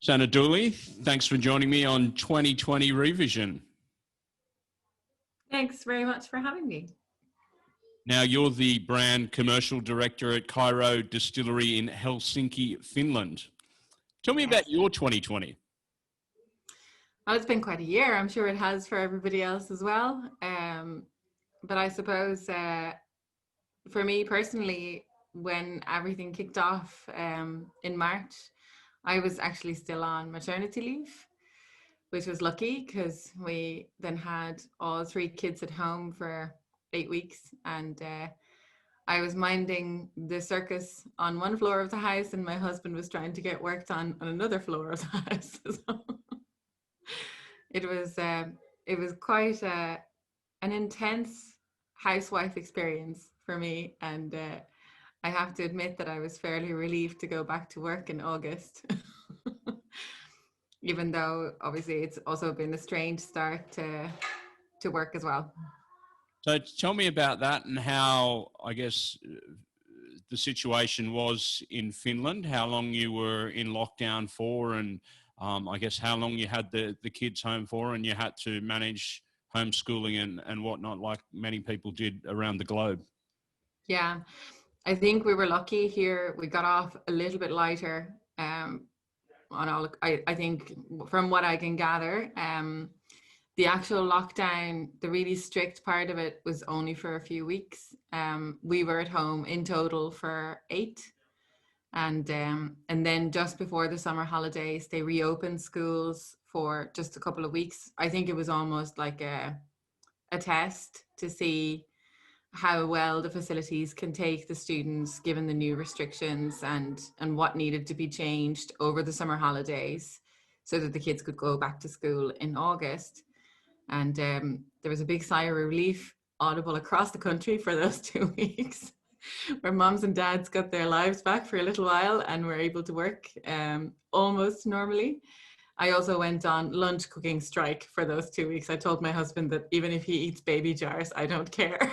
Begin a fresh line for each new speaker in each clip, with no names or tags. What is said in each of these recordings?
Sanna Dooley, thanks for joining me on 2020 Revision.
Thanks very much for having me.
Now, you're the brand commercial director at Kyrö Distillery in Helsinki, Finland. Tell me about your 2020.
Well, it's been quite a year. I'm sure it has for everybody else as well. But I suppose for me personally, when everything kicked off in March, I was actually still on maternity leave, which was lucky because we then had all 3 kids at home for 8 weeks, and I was minding the circus on one floor of the house and my husband was trying to get work done on another floor of the house. So it was quite an intense housewife experience for me, and I have to admit that I was fairly relieved to go back to work in August. Even though obviously it's also been a strange start to work as well.
So tell me about that and how, I guess, the situation was in Finland, how long you were in lockdown for, and I guess how long you had the kids home for, and you had to manage homeschooling and whatnot, like many people did around the globe.
Yeah, I think we were lucky here. We got off a little bit lighter on all. I think from what I can gather, the actual lockdown, the really strict part of it was only for a few weeks. We were at home in total for 8. And then just before the summer holidays, they reopened schools for just a couple of weeks. I think it was almost like a test to see how well the facilities can take the students given the new restrictions and what needed to be changed over the summer holidays so that the kids could go back to school in August. And there was a big sigh of relief audible across the country for those 2 weeks where moms and dads got their lives back for a little while and were able to work almost normally. I also went on lunch cooking strike for those 2 weeks. I told my husband that even if he eats baby jars, I don't care.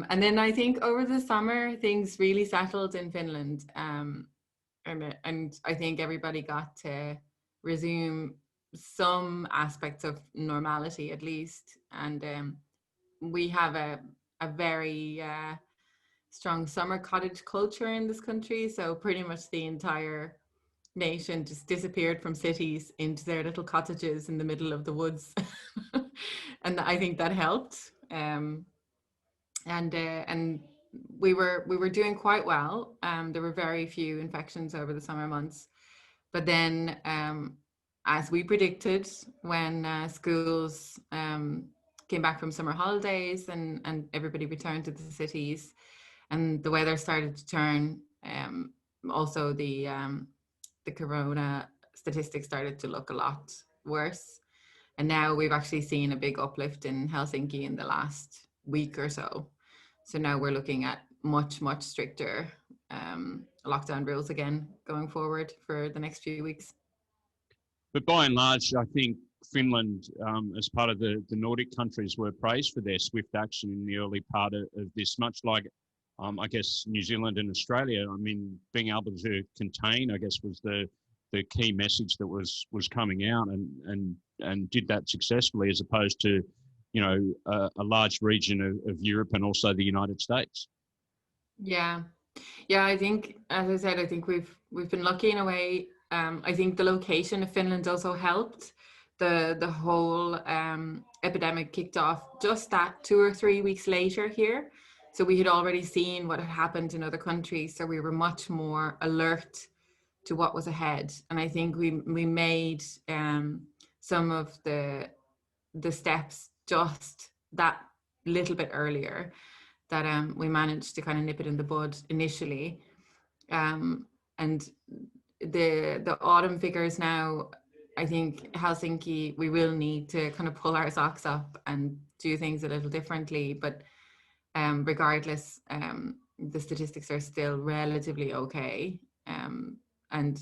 And then I think over the summer, things really settled in Finland. And I think everybody got to resume some aspects of normality at least. And we have a very strong summer cottage culture in this country. So pretty much the entire nation just disappeared from cities into their little cottages in the middle of the woods. And I think that helped. And we were doing quite well. There were very few infections over the summer months. But then, as we predicted, when schools came back from summer holidays and everybody returned to the cities and the weather started to turn, also the corona statistics started to look a lot worse. And now we've actually seen a big uplift in Helsinki in the last week or so. So now we're looking at much stricter lockdown rules again going forward for the next few weeks.
But by and large, I think Finland, as part of the Nordic countries, were praised for their swift action in the early part of this, much like, I guess, New Zealand and Australia. I mean, being able to contain, I guess, was the key message that was coming out, and did that successfully, as opposed to, you know, a large region of Europe and also the United States.
Yeah, I think, as I said, I think we've been lucky in a way. I think the location of Finland also helped. The whole epidemic kicked off just that 2 or 3 weeks later here. So we had already seen what had happened in other countries. So we were much more alert to what was ahead. And I think we made some of the steps just that little bit earlier, that we managed to kind of nip it in the bud initially. And the autumn figures now, I think Helsinki, we will need to kind of pull our socks up and do things a little differently. But regardless, the statistics are still relatively okay. And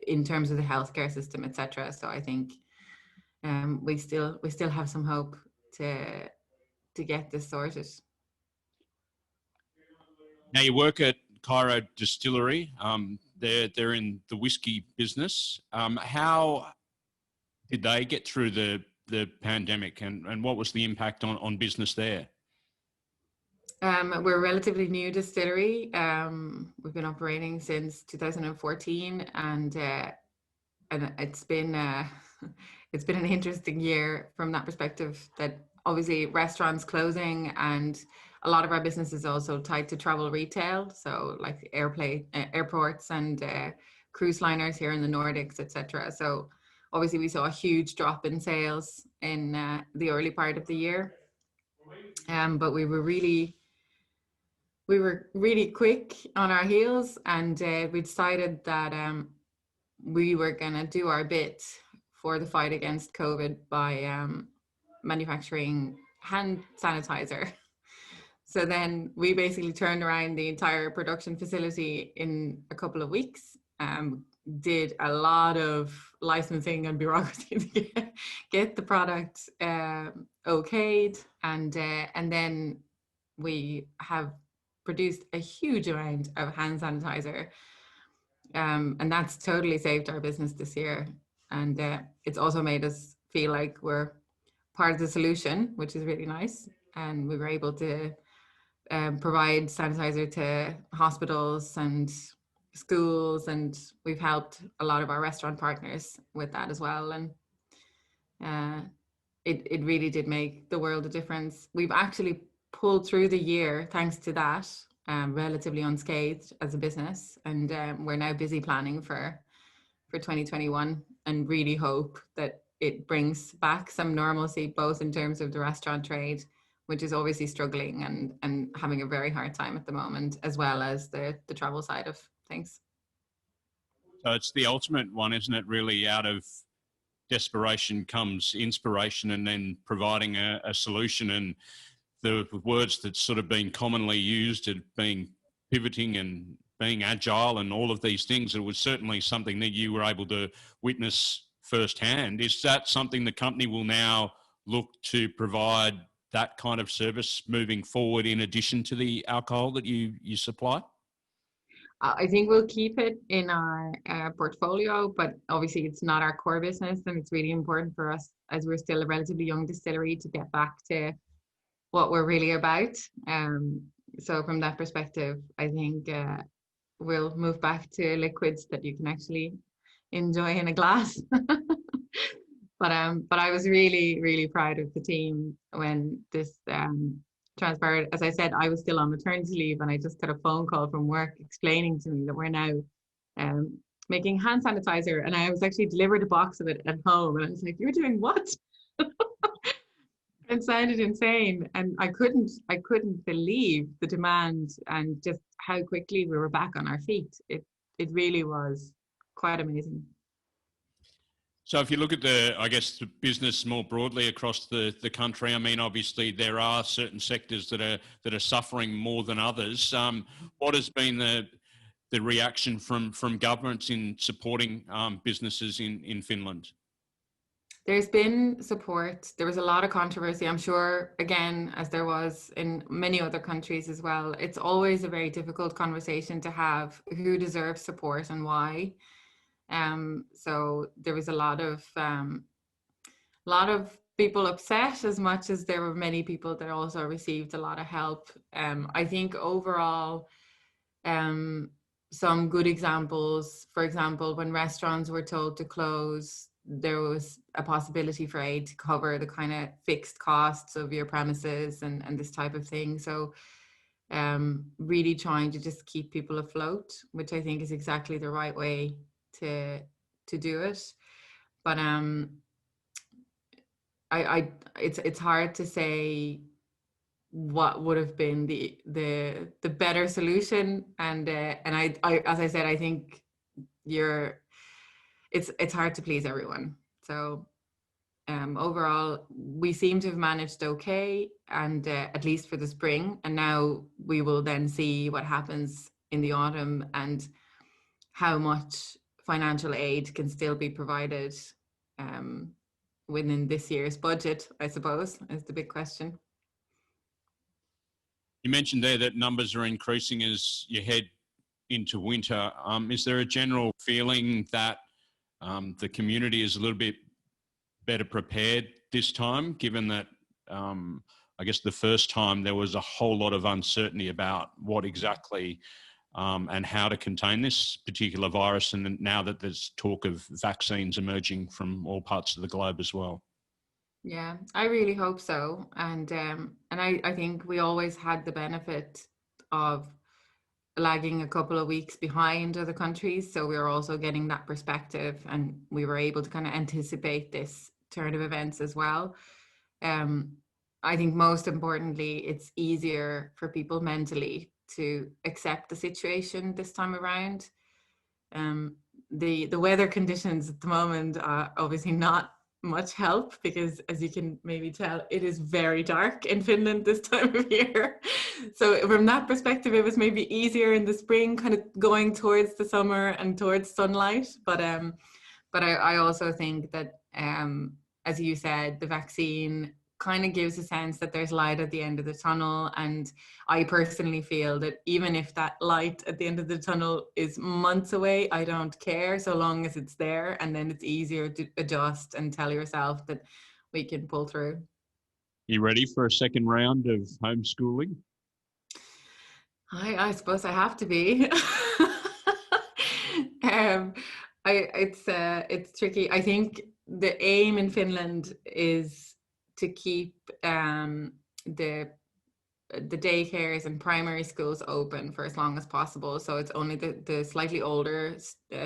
in terms of the healthcare system, etc. So I think we still have some hope to get this sorted.
Now, you work at Kyrö Distillery. they're in the whiskey business. How did they get through the pandemic, and what was the impact on business there?
We're a relatively new distillery. We've been operating since 2014, and it's been it's been an interesting year from that perspective. That obviously restaurants closing, and a lot of our business is also tied to travel retail, so like airports and cruise liners here in the Nordics, etc. So obviously we saw a huge drop in sales in the early part of the year, but we were really quick on our heels, and we decided that we were going to do our bit for the fight against COVID by manufacturing hand sanitizer. So then we basically turned around the entire production facility in a couple of weeks, did a lot of licensing and bureaucracy to get the product okayed, and then we have produced a huge amount of hand sanitizer, and that's totally saved our business this year. And it's also made us feel like we're part of the solution, which is really nice. And we were able to provide sanitizer to hospitals and schools, and we've helped a lot of our restaurant partners with that as well. And it really did make the world a difference. We've actually pulled through the year thanks to that, relatively unscathed as a business, and we're now busy planning for 2021, and really hope that it brings back some normalcy, both in terms of the restaurant trade, which is obviously struggling and having a very hard time at the moment, as well as the travel side of things.
So it's the ultimate one, isn't it? Really, out of desperation comes inspiration, and then providing a solution. And the words that sort of been commonly used at being pivoting and being agile and all of these things, it was certainly something that you were able to witness firsthand. Is that something the company will now look to provide that kind of service moving forward, in addition to the alcohol that you supply?
I think we'll keep it in our portfolio, but obviously it's not our core business, and it's really important for us, as we're still a relatively young distillery, to get back to what we're really about. So from that perspective, I think we'll move back to liquids that you can actually enjoy in a glass. But I was really, really proud of the team when this transpired. As I said, I was still on maternity leave, and I just got a phone call from work explaining to me that we're now making hand sanitizer, and I was actually delivered a box of it at home, and I was like, "You're doing what?" It sounded insane, and I couldn't believe the demand and just how quickly we were back on our feet. It really was quite amazing.
So if you look at the business more broadly across the country, I mean, obviously there are certain sectors that are suffering more than others. What has been the reaction from governments in supporting businesses in Finland?
There's been support. There was a lot of controversy, I'm sure, again, as there was in many other countries as well. It's always a very difficult conversation to have: who deserves support and why. So there was a lot of people upset, as much as there were many people that also received a lot of help. I think overall, some good examples, for example, when restaurants were told to close, there was a possibility for aid to cover the kind of fixed costs of your premises and this type of thing. So really trying to just keep people afloat, which I think is exactly the right way to do it. But it's hard to say what would have been the better solution, and I as I said, I think it's hard to please everyone. So overall, we seem to have managed okay, and at least for the spring. And now we will then see what happens in the autumn, and how much financial aid can still be provided within this year's budget, I suppose, is the big question.
You mentioned there that numbers are increasing as you head into winter. Is there a general feeling that the community is a little bit better prepared this time, given that I guess the first time there was a whole lot of uncertainty about what exactly and how to contain this particular virus, and now that there's talk of vaccines emerging from all parts of the globe as well?
Yeah, I really hope so. And I think we always had the benefit of lagging a couple of weeks behind other countries. So we were also getting that perspective, and we were able to kind of anticipate this turn of events as well. I think most importantly, it's easier for people mentally to accept the situation this time around. The weather conditions at the moment are obviously not much help, because as you can maybe tell, it is very dark in Finland this time of year. So from that perspective, it was maybe easier in the spring, kind of going towards the summer and towards sunlight. But I also think that as you said, the vaccine kind of gives a sense that there's light at the end of the tunnel. And I personally feel that even if that light at the end of the tunnel is months away, I don't care, so long as it's there, and then it's easier to adjust and tell yourself that we can pull through.
You ready for a second round of homeschooling?
I suppose I have to be. It's tricky. I think the aim in Finland is to keep the daycares and primary schools open for as long as possible. So it's only the slightly older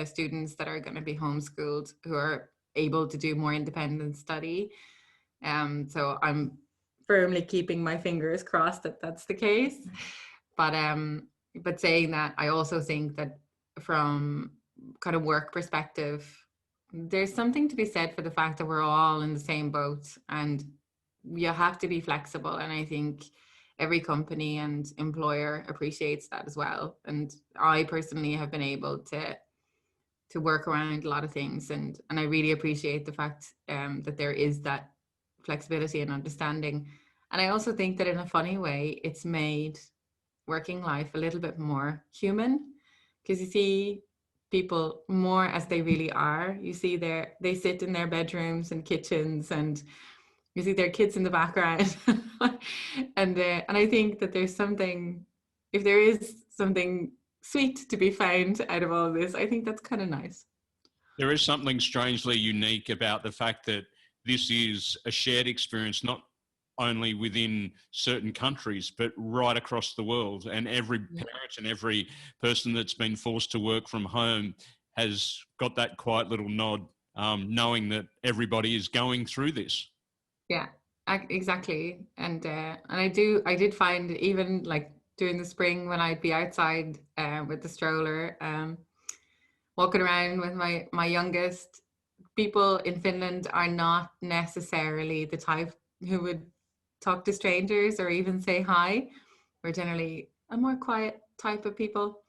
students that are going to be homeschooled, who are able to do more independent study. So I'm firmly keeping my fingers crossed that that's the case. But saying that, I also think that from kind of work perspective, there's something to be said for the fact that we're all in the same boat, and you have to be flexible. And I think every company and employer appreciates that as well. And I personally have been able to work around a lot of things, and I really appreciate the fact that there is that flexibility and understanding. And I also think that in a funny way, it's made working life a little bit more human, because you see people more as they really are. You see they sit in their bedrooms and kitchens, and you see their kids in the background. And I think that there's something, if there is something sweet to be found out of all of this, I think that's kind of nice.
There is something strangely unique about the fact that this is a shared experience, not only within certain countries, but right across the world. And every parent and every person that's been forced to work from home has got that quiet little nod, knowing that everybody is going through this.
Yeah, exactly. And I did find, even like during the spring when I'd be outside with the stroller, walking around with my youngest, people in Finland are not necessarily the type who would talk to strangers or even say hi. We're generally a more quiet type of people.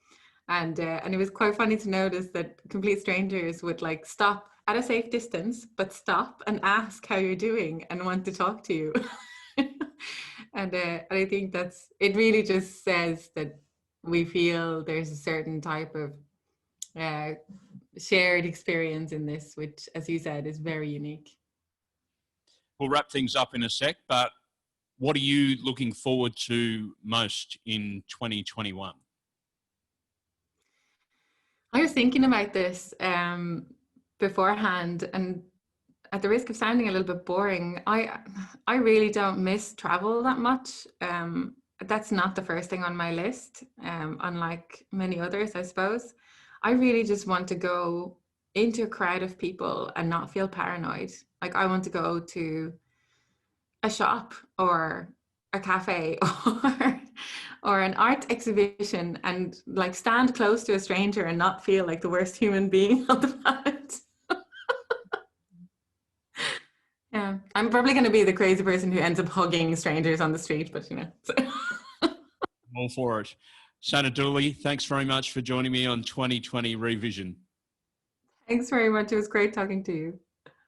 And it was quite funny to notice that complete strangers would like stop at a safe distance, but stop and ask how you're doing and want to talk to you. And I think it really just says that we feel there's a certain type of shared experience in this, which, as you said, is very unique.
We'll wrap things up in a sec, but what are you looking forward to most in 2021?
I was thinking about this beforehand, and at the risk of sounding a little bit boring, I really don't miss travel that much. That's not the first thing on my list, unlike many others, I suppose. I really just want to go into a crowd of people and not feel paranoid. Like, I want to go to a shop or a cafe or an art exhibition and like stand close to a stranger and not feel like the worst human being on the planet. Yeah, I'm probably going to be the crazy person who ends up hugging strangers on the street, but you know. So.
I'm all for it. Sanna Dooley, thanks very much for joining me on 2020 Revision.
Thanks very much. It was great talking to you.